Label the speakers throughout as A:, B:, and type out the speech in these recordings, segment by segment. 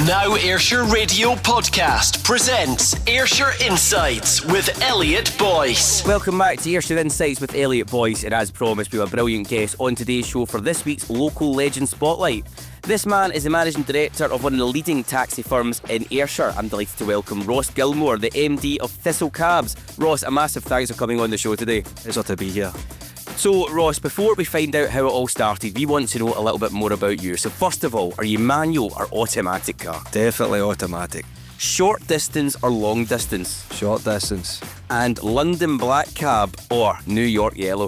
A: Now Ayrshire Radio Podcast presents Ayrshire Insights with Elliot Boyce.
B: Welcome back to Ayrshire Insights with Elliot Boyce, and as promised we have a brilliant guest on today's show for this week's Local Legend Spotlight. This man is the managing director of one of the leading taxi firms in Ayrshire. I'm delighted to welcome Ross Gilmour, the MD of Thistle Cabs. Ross, a massive thanks for coming on the show today.
C: Pleasure to be here.
B: So, Ross, before we find out how it all started, we want to know a little bit more about you. So, first of all, are you manual or automatic car?
C: Definitely automatic.
B: Short distance or long distance?
C: Short distance.
B: And London black cab or New York yellow?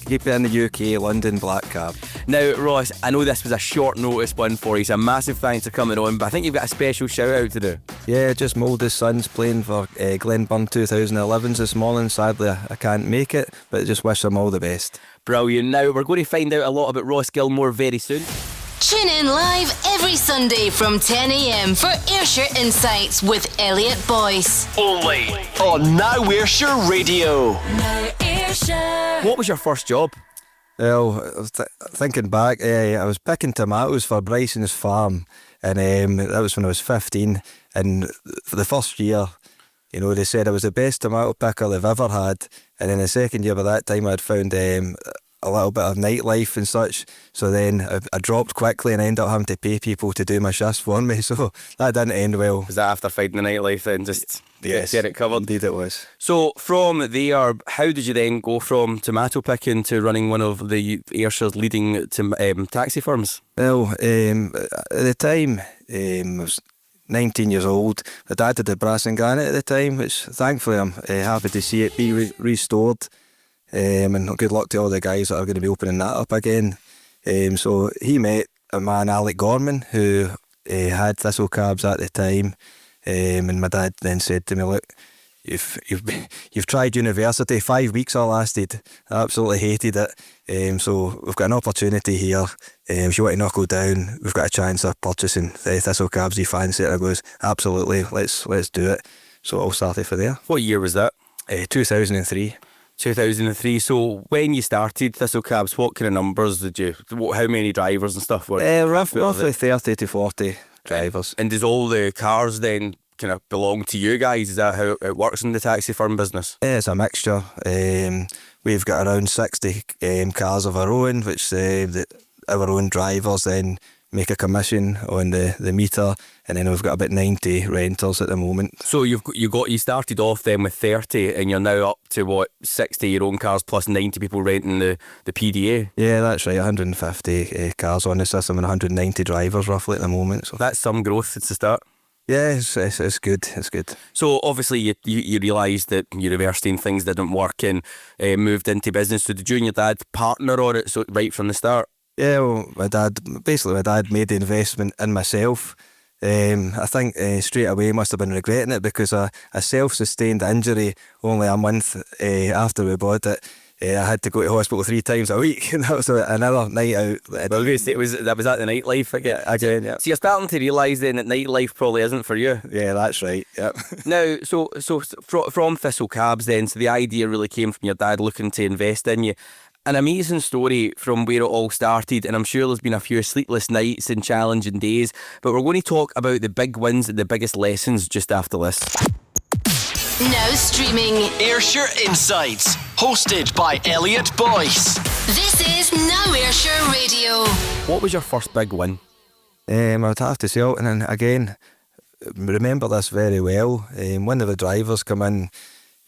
C: Keep it in the UK, London black cab.
B: Now, Ross, I know this was a short notice one for you, so a massive thanks for coming on, but I think you've got a special shout out to do.
C: Yeah, just Mouldy's son's playing for Glenburn 2011s this morning. Sadly, I can't make it, but just wish them all the best.
B: Brilliant. Now, we're going to find out a lot about Ross Gilmour very soon.
D: Tune in live every Sunday from 10 a.m. for Ayrshire Insights with Elliot Boyce.
A: Only on Now Ayrshire Radio.
D: Now Ayrshire.
B: What was your first job?
C: Well, I was thinking back, I was picking tomatoes for Bryson's farm, and that was when I was 15, and for the first year, you know, they said I was the best tomato picker they've ever had, and in the second year by that time I'd found a little bit of nightlife and such, so then I dropped quickly and ended up having to pay people to do my shifts for me, so that didn't end well.
B: Was that after finding the nightlife then, just
C: Yes,
B: get it covered?
C: Indeed it was.
B: So from there, how did you then go from tomato picking to running one of the Ayrshire's leading taxi firms?
C: Well, at the time, I was 19 years old. My dad had a brass and granite at the time, which thankfully I'm happy to see it be restored. And good luck to all the guys that are going to be opening that up again. So he met a man, Alec Gorman, who had Thistle Cabs at the time. And my dad then said to me, look, you've tried university. 5 weeks I lasted. I absolutely hated it. So we've got an opportunity here. If you want to knuckle down, we've got a chance of purchasing Thistle Cabs. Do you fancy it? I goes, absolutely, let's do it. So it all started for there.
B: What year was that?
C: 2003.
B: 2003. So when you started Thistle Cabs, what kind of numbers did you, how many drivers and stuff were?
C: Roughly 30 to 40 drivers.
B: And does all the cars then kind of belong to you guys? Is that how it works in the taxi firm business?
C: Yeah, it's a mixture. We've got around 60 cars of our own, which our own drivers then make a commission on the meter, and then we've got about 90 rentals at the moment.
B: So you started off then with 30, and you're now up to what, 60 your own cars plus 90 people renting the PDA?
C: Yeah, that's right. 150 cars on the system and 190 drivers roughly at the moment. So
B: that's some growth. It's the start.
C: Yeah, it's good. It's good.
B: So obviously you realised that university and things didn't work and moved into business. So did you and your dad partner on it? So right from the start?
C: Yeah, well, my dad made the investment in myself. I think straight away must have been regretting it, because a self-sustained injury only a month after we bought it, I had to go to hospital 3 times a week, and that was another night out.
B: Well, was that the nightlife again?
C: Yeah.
B: So you're starting to realise then that nightlife probably isn't for you.
C: Yeah, that's right. Yep.
B: Now, so from Thistle Cabs then, so the idea really came from your dad looking to invest in you. An amazing story from where it all started, and I'm sure there's been a few sleepless nights and challenging days, but we're going to talk about the big wins and the biggest lessons just after this.
D: Now streaming
A: Ayrshire Insights, hosted by Elliot Boyce.
D: This is Now Ayrshire Radio.
B: What was your first big win?
C: I would have to say, and again, remember this very well. One of the drivers come in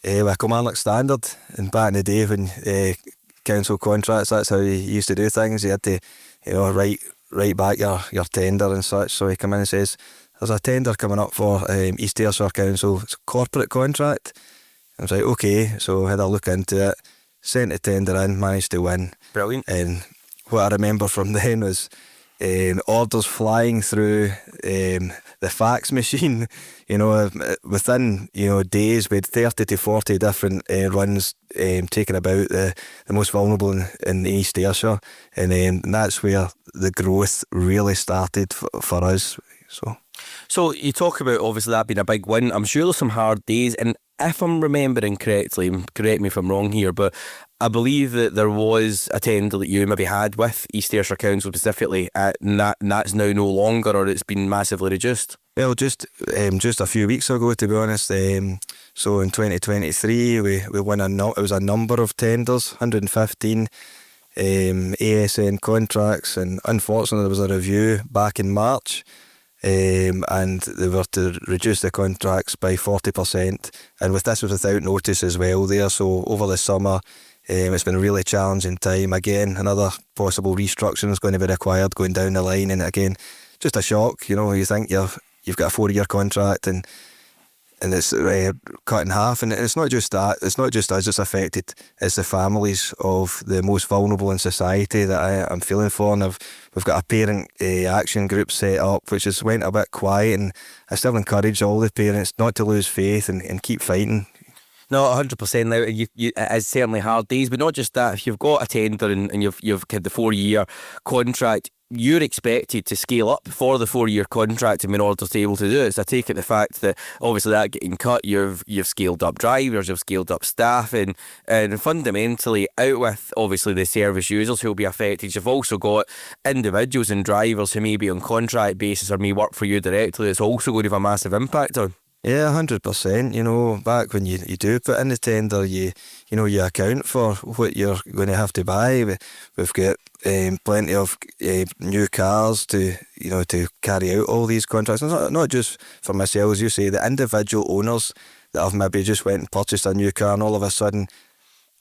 C: with a Kilmarnock standard, and back in the day when council contracts, that's how you used to do things. You had to, write back your tender and such. So he come in and says, there's a tender coming up for East Ayrshire Council. It's a corporate contract. I was like, okay. So I had a look into it, sent the tender in, managed to win.
B: Brilliant.
C: And what I remember from then was orders flying through the fax machine. Within days we had 30 to 40 different runs taken about the most vulnerable in East Ayrshire, and that's where the growth really started for us.
B: So you talk about obviously that being a big win. I'm sure there's some hard days, and if I'm remembering correctly, correct me if I'm wrong here, but I believe that there was a tender that you maybe had with East Ayrshire Council specifically, and that's now no longer, or it's been massively reduced.
C: Well, just a few weeks ago, to be honest. So in 2023, we won it was a number of tenders, 115 ASN contracts, and unfortunately there was a review back in March, and they were to reduce the contracts by 40%, and this was without notice as well there. So over the summer, it's been a really challenging time. Again, another possible restructuring is going to be required going down the line, and again, just a shock. You think you've got a 4-year contract and it's cut in half, and it's not just that. It's not just us it's affected. It's the families of the most vulnerable in society that I'm feeling for, and we've got a parent action group set up, which has went a bit quiet, and I still encourage all the parents not to lose faith and keep fighting.
B: No, 100%. Now, it's certainly hard days, but not just that. If you've got a tender and you've had the 4-year contract, you're expected to scale up for the 4-year contract in order to be able to do it. So I take it the fact that obviously that getting cut, you've scaled up drivers, you've scaled up staff, and fundamentally out with obviously the service users who will be affected. You've also got individuals and drivers who may be on contract basis or may work for you directly. It's also going to have a massive impact on.
C: Yeah, 100%. Back when you do put in the tender, you account for what you're going to have to buy. We've got plenty of new cars to carry out all these contracts. It's not just for myself, as you say, the individual owners that have maybe just went and purchased a new car, and all of a sudden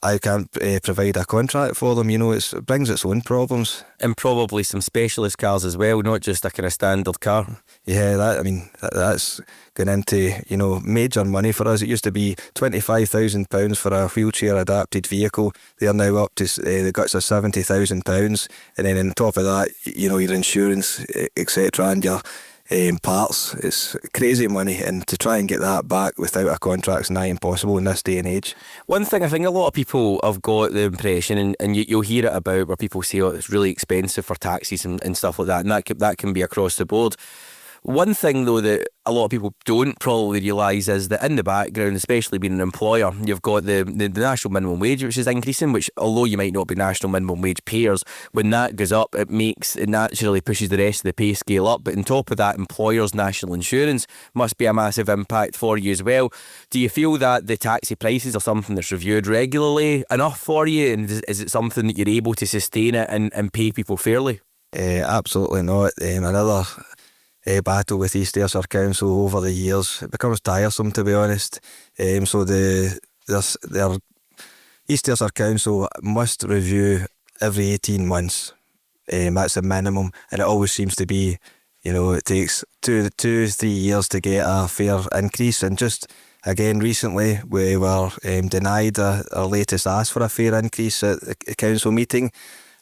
C: I can't provide a contract for them. It brings its own problems.
B: And probably some specialist cars as well, not just a kind of standard car.
C: Yeah, that's going into major money for us. It used to be £25,000 for a wheelchair adapted vehicle. They are now up to the guts of £70,000, and then on top of that, your insurance, etc., and your parts. It's crazy money, and to try and get that back without a contract is nigh impossible in this day and age.
B: One thing I think a lot of people have got the impression, and you'll hear it about, where people say, it's really expensive for taxis and stuff like that, and that can be across the board. One thing though that a lot of people don't probably realise is that in the background, especially being an employer, you've got the national minimum wage, which is increasing, which although you might not be national minimum wage payers, when that goes up, it naturally pushes the rest of the pay scale up. But on top of that, employers' national insurance must be a massive impact for you as well. Do you feel that the taxi prices are something that's reviewed regularly enough for you, and is it something that you're able to sustain it and pay people fairly?
C: Absolutely not. Another battle with East Ayrshire Council over the years. It becomes tiresome, to be honest. So their East Ayrshire Council must review every 18 months. That's the minimum, and it always seems to be, it takes 3 years to get a fair increase. And just again recently, we were denied our latest ask for a fair increase at the council meeting.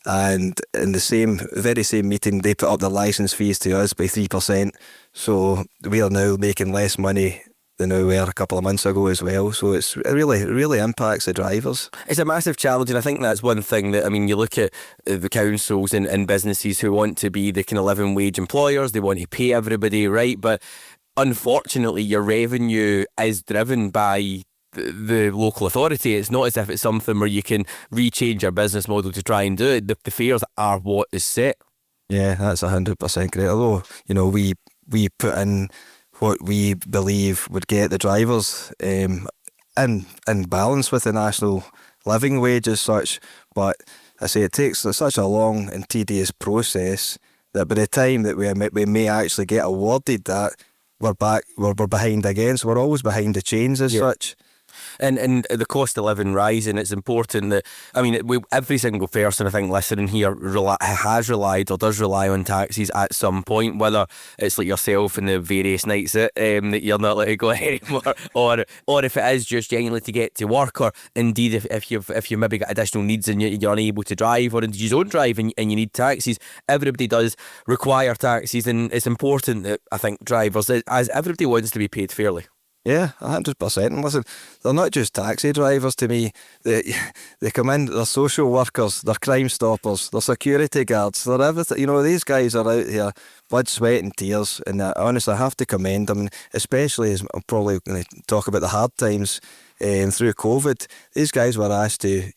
C: And in the very same meeting, they put up the licence fees to us by 3%. So we are now making less money than we were a couple of months ago as well. So it really impacts the drivers.
B: It's a massive challenge, and I think that's one thing that, you look at the councils and businesses who want to be the kind of living wage employers. They want to pay everybody right, but unfortunately your revenue is driven by the local authority. It's not as if it's something where you can rechange your business model to try and do it. The fares are what is set. Yeah,
C: that's 100% correct. Although, we put in what we believe would get the drivers in balance with the national living wage as such. But I say it takes such a long and tedious process that by the time that we may actually get awarded that, we're behind again. So we're always behind the change as such.
B: And the cost of living rising, it's important that, every single person I think listening here has relied or does rely on taxis at some point, whether it's like yourself and the various nights that you're not letting go anymore, or if it is just genuinely to get to work, or indeed if you maybe got additional needs and you're unable to drive, or indeed you don't drive and you need taxis. Everybody does require taxis, and it's important that I think drivers, as everybody wants to be paid fairly.
C: Yeah, 100%. And listen, they're not just taxi drivers to me. They come in, they're social workers, they're crime stoppers, they're security guards, they're everything. These guys are out here, blood, sweat and tears, and honestly, I have to commend them, especially as I'm probably going to talk about the hard times through COVID. These guys were asked to,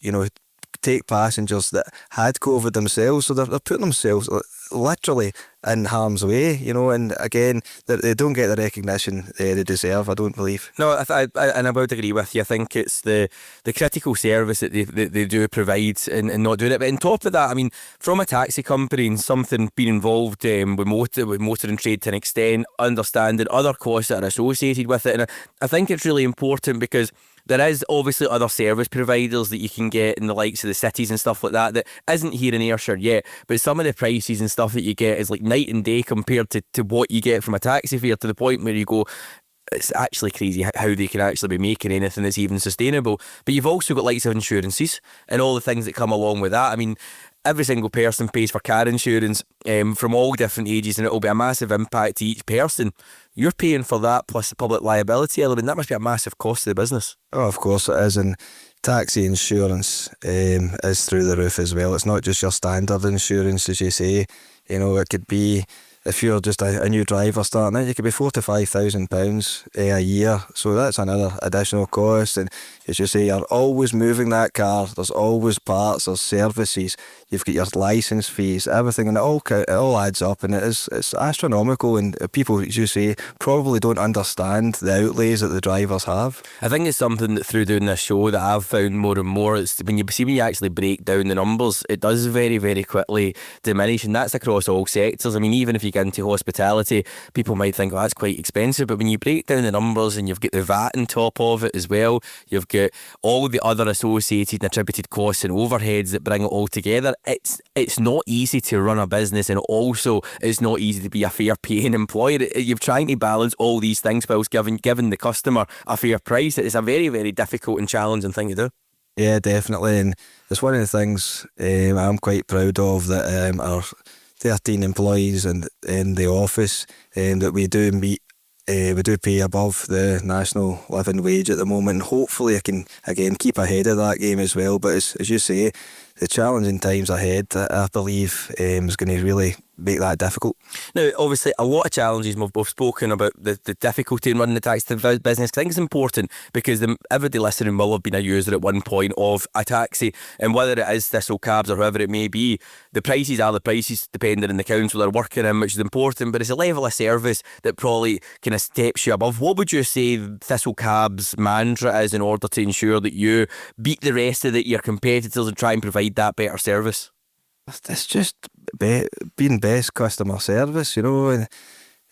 C: take passengers that had COVID themselves, so they're putting themselves literally in harm's way, you know, and again, they don't get the recognition they deserve, I don't believe.
B: No, and I would agree with you. I think it's the critical service that they do provide and not doing it. But on top of that, I mean, from a taxi company and something being involved with motoring trade to an extent, understanding other costs that are associated with it, and I think it's really important because there is obviously other service providers that you can get in the likes of the cities and stuff like that isn't here in Ayrshire yet, but some of the prices and stuff that you get is like night and day compared to what you get from a taxi fare, to the point where you go, it's actually crazy how they can actually be making anything that's even sustainable. But you've also got likes of insurances and all the things that come along with that. I mean, every single person pays for car insurance from all different ages, and it will be a massive impact to each person. You're paying for that plus the public liability element. That must be a massive cost to the business.
C: Oh, of course it is, and taxi insurance is through the roof as well. It's not just your standard insurance, as you say. You know, it could be, if you're just a new driver starting out, it could be £4,000 to £5,000 a year. So that's another additional cost. And as you say, you're always moving that car. There's always parts, there's services. You've got your licence fees, everything, and it all adds up, and it's astronomical. And people, as you say, probably don't understand the outlays that the drivers have.
B: I think it's something that through doing this show that I've found more and more. It's when you actually break down the numbers, it does very, very quickly diminish, and that's across all sectors. I mean, even if you get into hospitality, people might think, oh, that's quite expensive, but when you break down the numbers and you've got the VAT on top of it as well, you've got all the other associated and attributed costs and overheads that bring it all together. It's not easy to run a business, and also it's not easy to be a fair paying employer. You're trying to balance all these things whilst giving the customer a fair price. It's a very, very difficult and challenging thing to do.
C: Yeah, definitely, and it's one of the things I'm quite proud of, that our 13 employees in the office, that we do meet. We do pay above the national living wage at the moment, and hopefully I can again keep ahead of that game as well. But as you say, the challenging times ahead, I believe, is going to really make that difficult.
B: Now, obviously, a lot of challenges. We've both spoken about the difficulty in running the taxi business. I think it's important because everybody listening will have been a user at one point of a taxi, and whether it is Thistle Cabs or whoever it may be, the prices are the prices depending on the council they're working in, which is important, but it's a level of service that probably kind of steps you above. What would you say Thistle Cabs' mantra is in order to ensure that you beat the rest of your competitors and try and provide that better service?
C: It's just being best customer service, you know.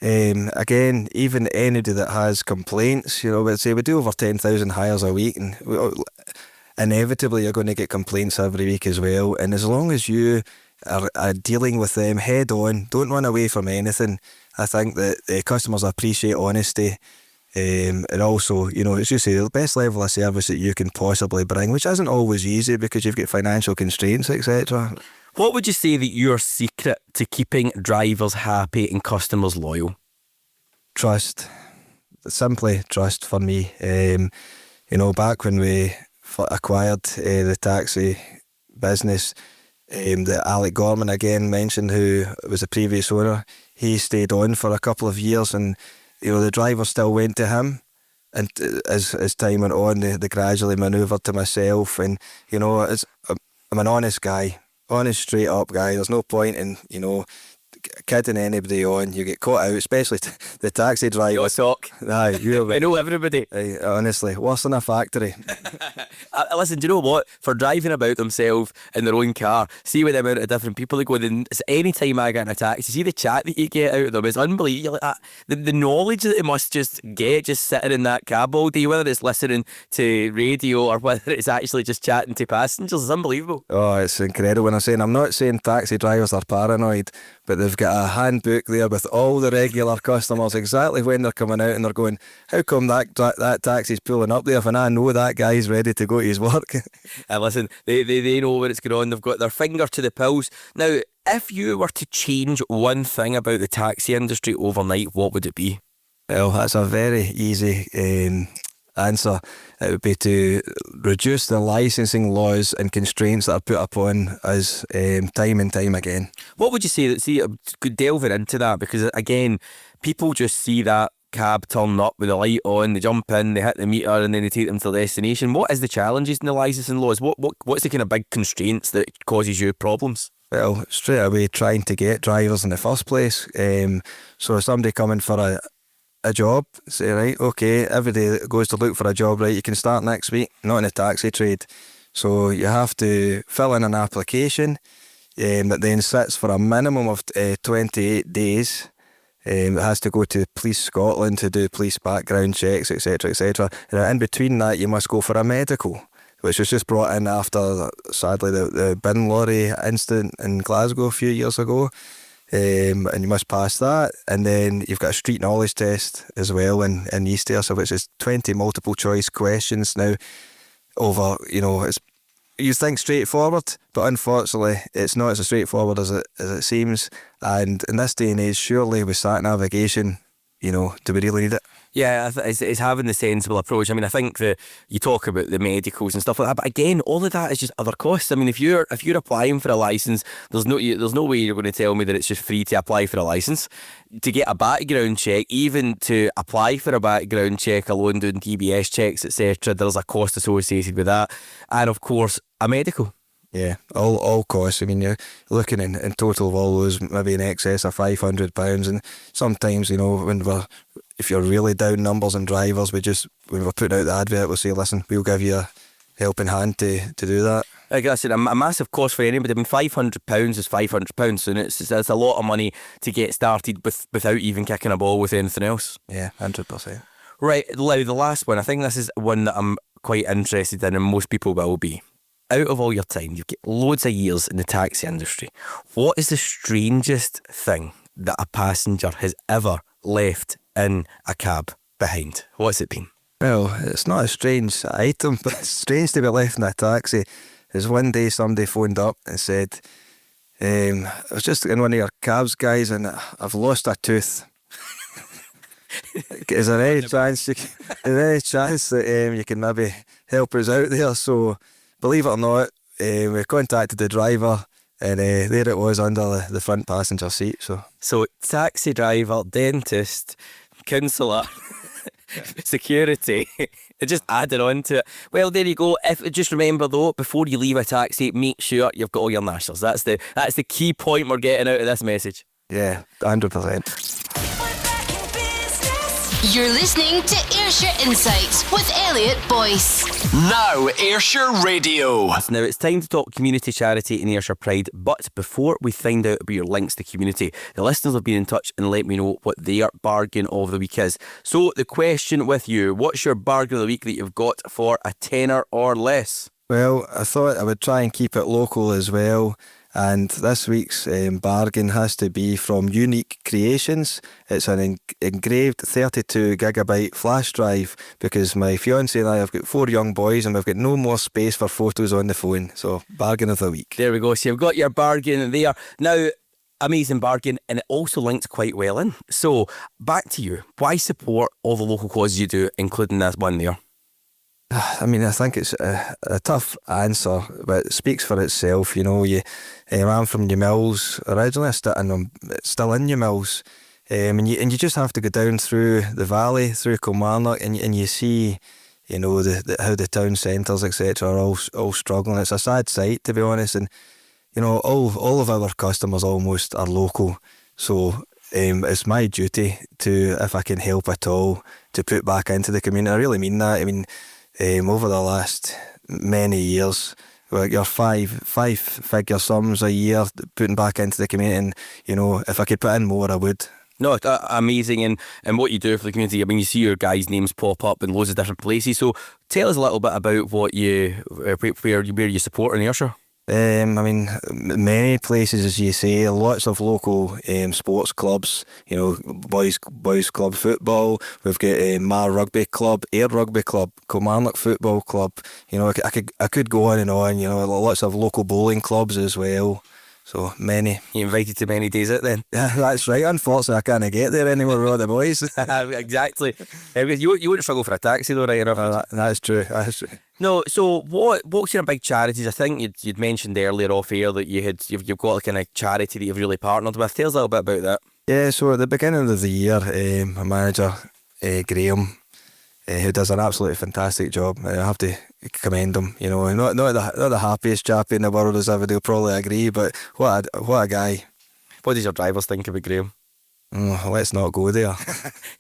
C: And again, even anybody that has complaints, you know, let's say we do over 10,000 hires a week, and inevitably you're going to get complaints every week as well. And as long as you are dealing with them head on, don't run away from anything, I think that customers appreciate honesty. And also, you know, as you say, the best level of service that you can possibly bring, which isn't always easy because you've got financial constraints, etc.
B: What would you say that your secret to keeping drivers happy and customers loyal?
C: Trust. Simply trust for me. You know, back when we acquired the taxi business, that Elliot Boyce again mentioned, who was the previous owner, he stayed on for a couple of years, and you know, the driver still went to him, and as time went on, they gradually manoeuvred to myself. And you know, I'm an honest guy, honest, straight up guy. There's no point in, you know, kidding anybody on. You get caught out, especially the taxi driver.
B: Your talk.
C: Aye,
B: I know everybody.
C: Honestly, worse than a factory.
B: Listen, do you know what? For driving about themselves in their own car, see with the amount of different people they go, then any time I get in a taxi, see the chat that you get out of them is unbelievable. Like, the knowledge that they must just get just sitting in that cab all day, whether it's listening to radio or whether it's actually just chatting to passengers, is unbelievable.
C: Oh, it's incredible. When I'm not saying taxi drivers are paranoid, but they've got a handbook there with all the regular customers, exactly when they're coming out, and they're going, how come that taxi's pulling up there when I know that guy's ready to go to his work?
B: And listen, they know where it's going on. They've got their finger to the pulse. Now, if you were to change one thing about the taxi industry overnight, what would it be?
C: Well, that's a very easy answer. It would be to reduce the licensing laws and constraints that are put upon us time and time again.
B: What would you say delving into that, because again, people just see that cab turn up with the light on, they jump in, they hit the meter, and then they take them to the destination. What is the challenges in the licensing laws? What's the kind of big constraints that causes you problems?
C: Well, straight away trying to get drivers in the first place. So somebody coming for a job, say, right, okay, everybody that goes to look for a job, right, you can start next week, not in the taxi trade. So you have to fill in an application that then sits for a minimum of 28 days. It has to go to Police Scotland to do police background checks, etc, etc. And in between that, you must go for a medical, which was just brought in after, sadly, the bin lorry incident in Glasgow a few years ago. And you must pass that. And then you've got a street knowledge test as well in East Ayrshire, which is 20 multiple choice questions now over, it's, you think straightforward, but unfortunately it's not as straightforward as it seems. And in this day and age, surely with sat navigation, do we really need it?
B: Yeah, it's having the sensible approach. I mean, I think that you talk about the medicals and stuff like that, but again, all of that is just other costs. I mean, if you're applying for a licence, there's no way you're going to tell me that it's just free to apply for a licence. To get a background check, even to apply for a background check alone, doing DBS checks, etc., there's a cost associated with that, and of course, a medical.
C: Yeah, all costs. I mean, you're looking in total of all those, maybe in excess of £500. And sometimes, if you're really down numbers and drivers, when we're putting out the advert, we'll say, listen, we'll give you a helping hand to do that.
B: Like I said, a massive cost for anybody. I mean, £500 is £500, and it's a lot of money to get started without even kicking a ball with anything else.
C: Yeah, 100%.
B: Right, Lau, the last one. I think this is one that I'm quite interested in, and most people will be. Out of all your time, you've got loads of years in the taxi industry. What is the strangest thing that a passenger has ever left in a cab behind? What's it been?
C: Well, it's not a strange item, but it's strange to be left in a taxi. Is one day somebody phoned up and said, I was just in one of your cabs, guys, and I've lost a tooth. Is there any chance that you can maybe help us out there? So, believe it or not, we contacted the driver, and there it was under the front passenger seat. So
B: taxi driver, dentist, counsellor, security, it just added on to it. Well, there you go. Just remember though, before you leave a taxi, make sure you've got all your nationals. That's the key point we're getting out of this message.
C: Yeah, 100%.
D: You're listening to Ayrshire Insights with Elliot Boyce.
A: Now Ayrshire Radio.
B: Now it's time to talk community charity and Ayrshire Pride, but before we find out about your links to community, the listeners have been in touch and let me know what their bargain of the week is. So the question with you, what's your bargain of the week that you've got for a tenner or less?
C: Well, I thought I would try and keep it local as well. And this week's bargain has to be from Unique Creations. It's an engraved 32 gigabyte flash drive because my fiancée and I have got 4 young boys and we've got no more space for photos on the phone. So, bargain of the week.
B: There we go. So you've got your bargain there. Now, amazing bargain, and it also links quite well in. So, back to you. Why support all the local causes you do, including this one there?
C: I mean, I think it's a tough answer, but it speaks for itself. I'm from New Mills originally, I'm still in New Mills, and you just have to go down through the valley, through Kilmarnock, and you see, how the town centres, etc., are all struggling. It's a sad sight, to be honest, and all of our customers almost are local, so it's my duty to, if I can help at all, to put back into the community. I really mean that. I mean, over the last many years, your five-figure sums a year putting back into the community, and if I could put in more, I would.
B: No, amazing, and what you do for the community. I mean, you see your guys' names pop up in loads of different places. So tell us a little bit about what where you support in Ayrshire.
C: I mean, many places, as you say, lots of local sports clubs, boys club football, we've got Mar Rugby Club, Ayr Rugby Club, Kilmarnock Football Club, I could go on and on, lots of local bowling clubs as well. So many.
B: You invited to many days out then?
C: Yeah, that's right. Unfortunately, I can't get there anymore with all the boys.
B: Exactly. You wouldn't struggle for a taxi though, right enough?
C: That's true.
B: No, so what's your big charities? I think you'd mentioned earlier off air that you've got a kind of charity that you've really partnered with. Tell us a little bit about that.
C: Yeah, so at the beginning of the year, my manager Graham, who does an absolutely fantastic job. I have to commend him. You know, not the happiest chappie in the world, as everybody will probably agree, but what a guy.
B: What does your drivers think about Graham?
C: Let's not go there.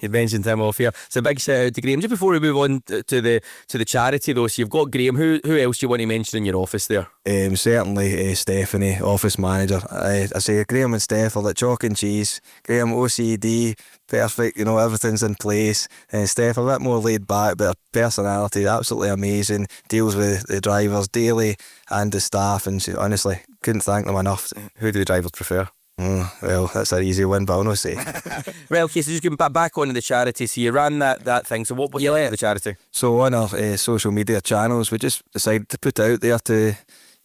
B: You mentioned him off here. So big shout out to Graham. Just before we move on to the charity though, so you've got Graham. Who else do you want to mention in your office there?
C: Certainly Stephanie, office manager. I say Graham and Steph are like chalk and cheese. Graham OCD, perfect, you know, everything's in place. And Steph a bit more laid back, but her personality absolutely amazing. Deals with the drivers daily and the staff, and she, honestly, couldn't thank them enough.
B: Who do the drivers prefer?
C: Well, that's an easy one, but I'll not say.
B: Well, okay, so just going back onto the charity. So you ran that thing. So what was the charity?
C: So on our social media channels, we just decided to put out there to,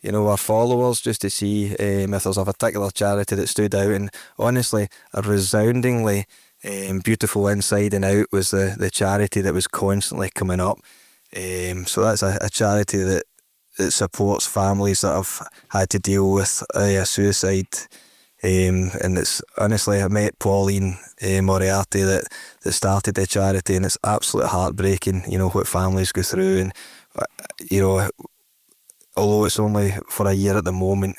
C: you know, our followers, just to see if there's a particular charity that stood out. And honestly, a resoundingly beautiful inside and out was the charity that was constantly coming up. So that's a charity that supports families that have had to deal with a suicide. And it's honestly, I met Pauline Moriarty that started the charity, and it's absolutely heartbreaking, you know, what families go through. And, you know, although it's only for a year at the moment,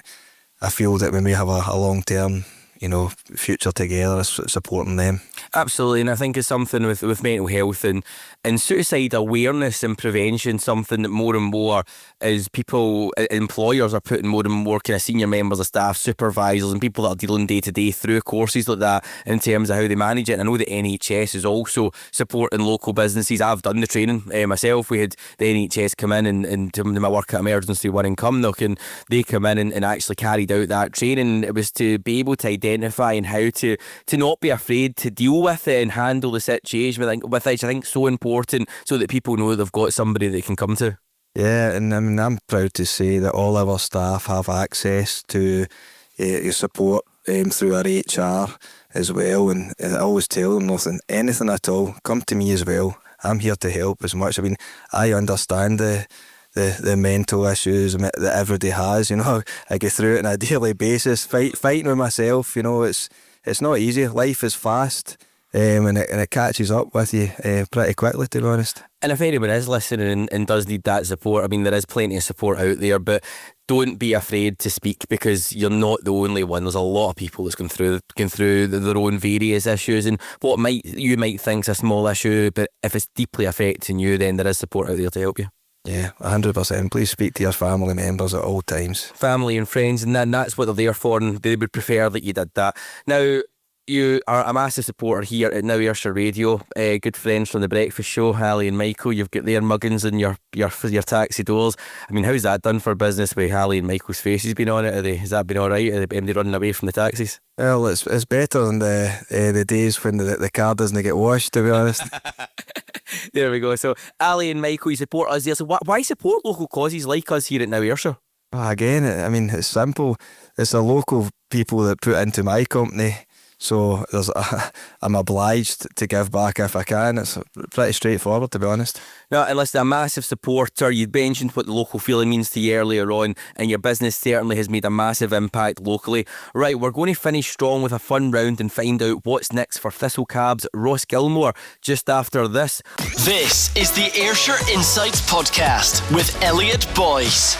C: I feel that we may have a long-term, you know, future together supporting them.
B: Absolutely, and I think it's something with mental health and suicide awareness and prevention, something that more and more is employers are putting more and more kind of senior members of staff, supervisors and people that are dealing day to day through courses like that in terms of how they manage it. And I know the NHS is also supporting local businesses. I've done the training myself. We had the NHS come in and to my work at Emergency 1 in Cumnock, and they come in and actually carried out that training. It was to be able to identify and how to not be afraid to deal with it and handle the situation with which I think is so important, so that people know they've got somebody they can come to.
C: Yeah, and I mean, I'm proud to say that all of our staff have access to your support through our HR as well. And I always tell them, anything at all, come to me as well. I'm here to help as much. I mean, I understand the mental issues that everybody has. You know, I go through it on a daily basis, fighting with myself. You know, it's not easy. Life is fast. And it catches up with you pretty quickly, to be honest.
B: And if anyone is listening and does need that support, I mean, there is plenty of support out there, but don't be afraid to speak, because you're not the only one. There's a lot of people that's going through their own various issues, and what you might think is a small issue, but if it's deeply affecting you, then there is support out there to help you.
C: Yeah, 100%. Please speak to your family members at all times.
B: Family and friends, and that's what they're there for, and they would prefer that you did that. Now, you are a massive supporter here at Now Ayrshire Radio. Good friends from the breakfast show, Hallie and Michael. You've got their muggins and your taxi doors. I mean, how's that done for business with Hallie and Michael's faces been on it? Has that been all right? Are they running away from the taxis?
C: Well, it's better than the days when the car doesn't get washed, to be honest.
B: There we go. So, Ali and Michael, you support us there. So why support local causes like us here at Now Ayrshire?
C: Again, I mean, it's simple. It's the local people that put into my company. So I'm obliged to give back if I can. It's pretty straightforward, to be honest.
B: No, and listen, a massive supporter. You mentioned what the local feeling means to you earlier on, and your business certainly has made a massive impact locally. Right, we're going to finish strong with a fun round and find out what's next for Thistle Cabs' Ross Gilmour just after this.
A: This is the Ayrshire Insights podcast with Elliot Boyce.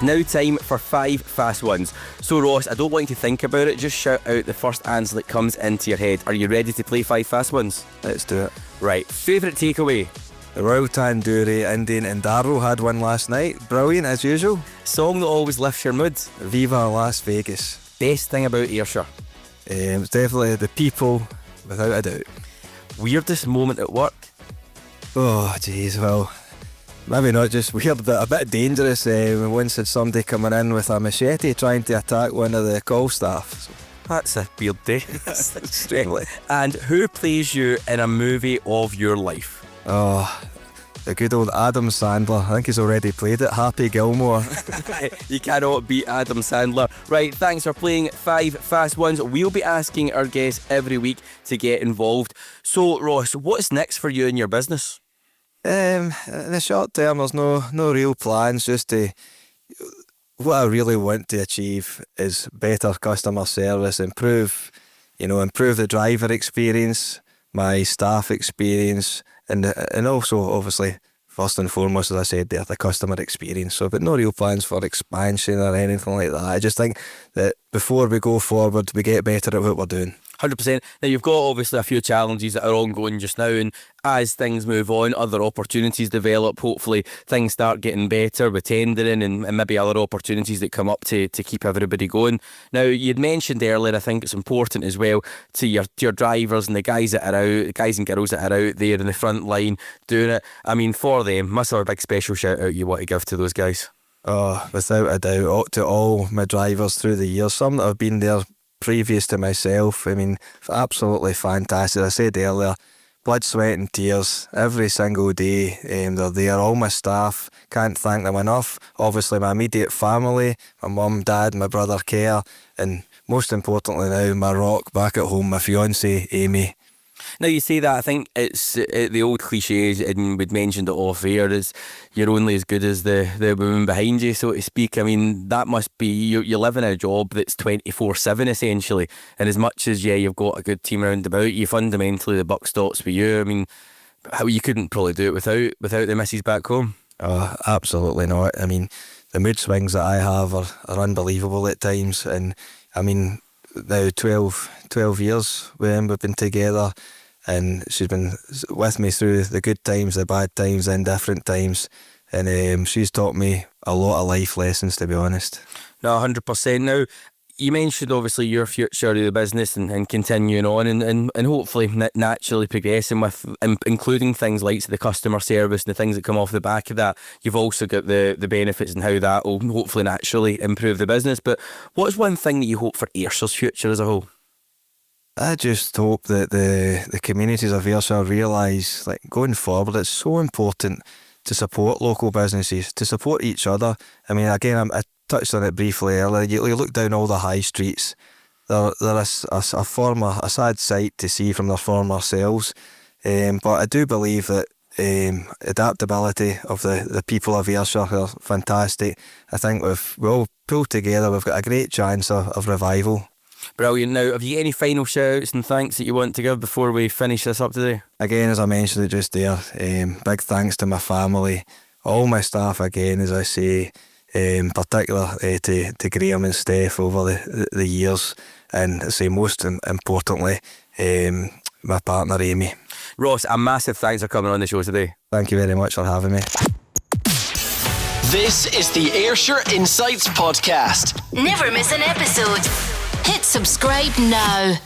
B: Now time for 5 fast ones. So Ross, I don't want you to think about it, just shout out the first answer that comes into your head. Are you ready to play 5 fast ones?
C: Let's do it.
B: Right, favourite takeaway?
C: The Royal Tandoori Indian in Darrow had one last night. Brilliant as usual.
B: Song that always lifts your mood?
C: Viva Las Vegas.
B: Best thing about Ayrshire?
C: It's definitely the people, without a doubt.
B: Weirdest moment at work?
C: Oh jeez, well, maybe not just weird, but a bit dangerous. We once had somebody coming in with a machete trying to attack one of the call staff. So.
B: That's a weird day. Strangely. And who plays you in a movie of your life?
C: Oh, the good old Adam Sandler. I think he's already played it. Happy Gilmore.
B: You cannot beat Adam Sandler. Right, thanks for playing 5 fast ones. We'll be asking our guests every week to get involved. So, Ross, what's next for you in your business?
C: In the short term, there's no real plans. What I really want to achieve is better customer service, improve the driver experience, my staff experience, and also obviously first and foremost, as I said there, the customer experience. So I've got no real plans for expansion or anything like that. I just think that before we go forward, we get better at what we're doing.
B: 100%. Now, you've got obviously a few challenges that are ongoing just now, and as things move on, other opportunities develop. Hopefully things start getting better with tendering and maybe other opportunities that come up to keep everybody going. Now, you'd mentioned earlier, I think it's important as well to your drivers and the guys that are out, the guys and girls that are out there in the front line doing it. I mean, for them, must have a big special shout out you want to give to those guys.
C: Oh, without a doubt, to all my drivers through the years, some that have been there previous to myself. I mean, absolutely fantastic. I said earlier, blood, sweat and tears every single day. They're there, all my staff, can't thank them enough. Obviously my immediate family, my mum, dad, my brother Kerr, and most importantly now, my rock back at home, my fiancée Amy.
B: Now, you say that, I think it's the old cliche, and we'd mentioned it off air, is you're only as good as the woman behind you, so to speak. I mean, that must be, you're living a job that's 24/7 essentially, and as much as, you've got a good team around about you, fundamentally the buck stops with you. I mean, how you couldn't probably do it without the missus back home.
C: Oh, absolutely not. I mean, the mood swings that I have are unbelievable at times, and I mean, now 12 years we've been together, and she's been with me through the good times, the bad times, the indifferent times, and she's taught me a lot of life lessons, to be honest.
B: No, 100%. Now, you mentioned obviously your future of the business and continuing on and hopefully naturally progressing with including things like the customer service and the things that come off the back of that. You've also got the benefits and how that will hopefully naturally improve the business. But what's one thing that you hope for Ayrshire's future as a whole?
C: I just hope that the communities of Ayrshire realise, like, going forward, it's so important to support local businesses, to support each other. I mean, again, I touched on it briefly earlier. You look down all the high streets, they're a sad sight to see from their former selves. But I do believe that adaptability of the people of Ayrshire are fantastic. I think we all pulled together, we've got a great chance of revival.
B: Brilliant. Now, have you any final shouts and thanks that you want to give before we finish this up today?
C: Again, as I mentioned it just there, big thanks to my family, all my staff again, as I say, in particular to Graham and Steph over the years, and I say most importantly, my partner Amy.
B: Ross, a massive thanks for coming on the show today.
C: Thank you very much for having me.
A: This is the Ayrshire Insights podcast.
D: Never miss an episode. Hit subscribe now.